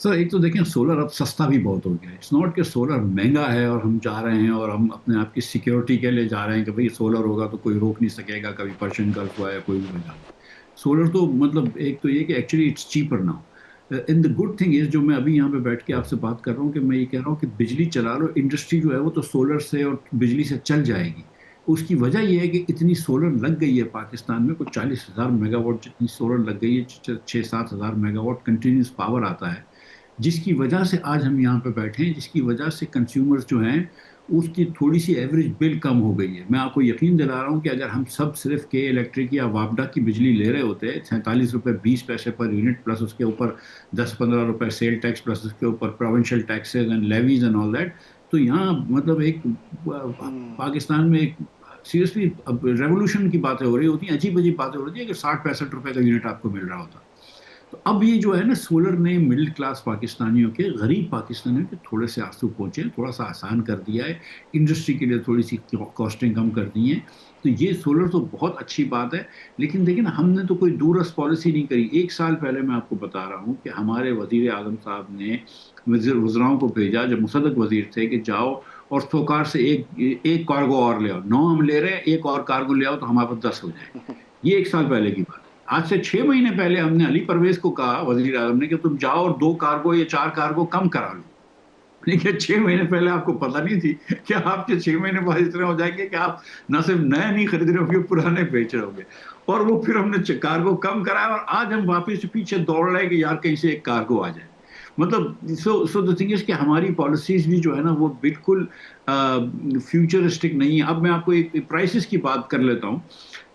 Sir एक तो देखें, सोलर अब सस्ता भी बहुत हो गया है। इट्स नॉट कि सोलर महंगा है और हम जा रहे हैं और हम अपने आप की सिक्योरिटी के लिए जा रहे हैं कि भाई सोलर होगा तो कोई रोक नहीं सकेगा, कभी पर्शियन गल्फ हुआ या कोई भी वजह। सोलर तो मतलब एक तो ये कि actually it's cheaper now. In the good thing is, जो मैं अभी यहाँ पे बैठ के आपसे बात कर रहा हूँ, कि मैं ये कह रहा हूँ कि बिजली चला लो, इंडस्ट्री जो है वो तो सोलर से और बिजली से चल जाएगी। उसकी वजह यह है कि इतनी सोलर लग गई है पाकिस्तान में, कुछ 40,000 मेगावाट जितनी सोलर लग गई है, 6-7 हज़ार मेगावाट कंटिन्यूस पावर आता है। जिसकी वजह से आज हम यहाँ पे बैठे हैं, जिसकी वजह से कंज्यूमर्स जो हैं उसकी थोड़ी सी एवरेज बिल कम हो गई है। मैं आपको यकीन दिला रहा हूँ कि अगर हम सब सिर्फ के इलेक्ट्रिक या वापडा की बिजली ले रहे होते, 47 रुपये 20 पैसे पर यूनिट, प्लस उसके ऊपर 10-15 रुपए सेल टैक्स, प्लस उसके ऊपर provincial taxes and levies and all that, तो यहाँ मतलब एक पाकिस्तान में एक सीरियसली अब रेवोल्यूशन की बातें हो रही होती हैं, अजीब अजीब बातें हो रही है कि 60-65 रुपए का यूनिट आपको मिल रहा होता। तो अब ये जो है ना, सोलर ने मिडिल क्लास पाकिस्तानियों के, गरीब पाकिस्तानियों के थोड़े से आंसू पहुंचे, थोड़ा सा आसान कर दिया है। इंडस्ट्री के लिए थोड़ी सी कॉस्टिंग कम कर दी है। तो ये सोलर तो बहुत अच्छी बात है। लेकिन देखिए ना, हमने तो कोई दूरस्थ पॉलिसी नहीं करी। 1 साल पहले मैं आपको बता रहा हूँ कि हमारे वजीर आजम साहब ने वज़राओं को भेजा, जब मुसद्दक वजीर थे, कि जाओ और थोकार से एक एक कार्गो और ले आओ। 9 हम ले रहे हैं, एक और कार्गो ले आओ तो हमारे पास 10 हो जाए। ये 1 साल पहले की बात। आज से 6 महीने पहले हमने अली परवेज को कहा, वजीर आजम ने, कि तुम जाओ और 2 कार्गो या 4 कार्गो कम करा लो। लेकिन 6 महीने पहले आपको पता नहीं थी कि आपके 6 महीने बाद इतने हो जाएंगे कि आप ना सिर्फ नए नहीं खरीद रहे होगे, पुराने बेच रहे होगे। और वो फिर हमने कार्गो कम कराया और आज हम वापस पीछे दौड़ रहे हैं कि यार कहीं से एक कार्गो आ जाए। मतलब सो द थिंग इज कि हमारी पॉलिसीज भी जो है ना वो बिल्कुल फ्यूचरिस्टिक नहीं है। अब मैं आपको एक प्राइसेस की बात कर लेता हूँ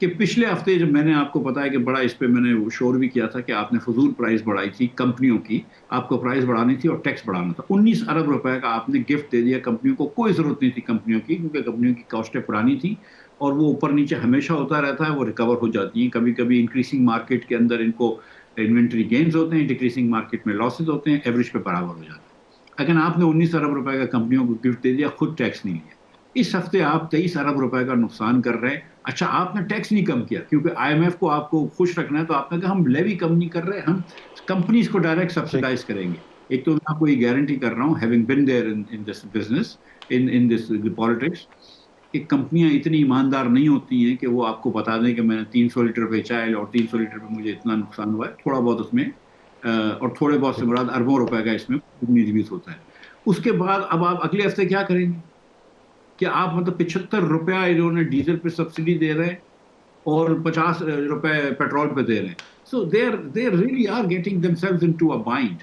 कि पिछले हफ्ते जब मैंने आपको बताया कि बड़ा इस पे मैंने वो शोर भी किया था कि आपने फजूल प्राइस बढ़ाई थी कंपनियों की, आपको प्राइस बढ़ानी थी और टैक्स बढ़ाना था। 19 अरब रुपए का आपने गिफ्ट दे दिया कंपनियों को। कोई जरूरत नहीं थी कंपनियों की, क्योंकि कंपनियों की कॉस्टें पुरानी थी और वो ऊपर नीचे हमेशा होता रहता है, वो रिकवर हो जाती हैं। कभी कभी इंक्रीसिंग मार्केट के अंदर इनको इन्वेंट्री गेन्स होते हैं, डिक्रीसिंग मार्केट में लॉसेज होते हैं, एवरेज पे बराबर हो जाता है। अगर आपने 19 अरब रुपए का कंपनियों को गिफ्ट दे दिया, खुद टैक्स नहीं लिया, इस हफ्ते आप 23 अरब रुपए का नुकसान कर रहे हैं। अच्छा, आपने टैक्स नहीं कम किया क्योंकि आईएमएफ को आपको खुश रखना है, तो आपने कहा हम लेवी कम नहीं कर रहे, हम कंपनीज को डायरेक्ट ठीक। सब्सिडाइज करेंगे। एक तो मैं आपको ये गारंटी कर रहा हूँ, having been there in this business, in this politics, कि कंपनियां इतनी ईमानदार नहीं होती हैं कि वो आपको बता दें कि मैंने 300 लीटर बेचा है और 300 लीटर पे मुझे इतना नुकसान हुआ है। थोड़ा बहुत उसमें और थोड़े बहुत से ठीक। मुराद अरबों रुपए का इसमें निजी होता है। उसके बाद अब आप अगले हफ्ते क्या करेंगे? कि आप मतलब 75 रुपया इन्होंने डीजल पे सब्सिडी दे रहे हैं और 50 रुपए पेट्रोल पे दे रहे हैं। So they really are getting themselves into a bind.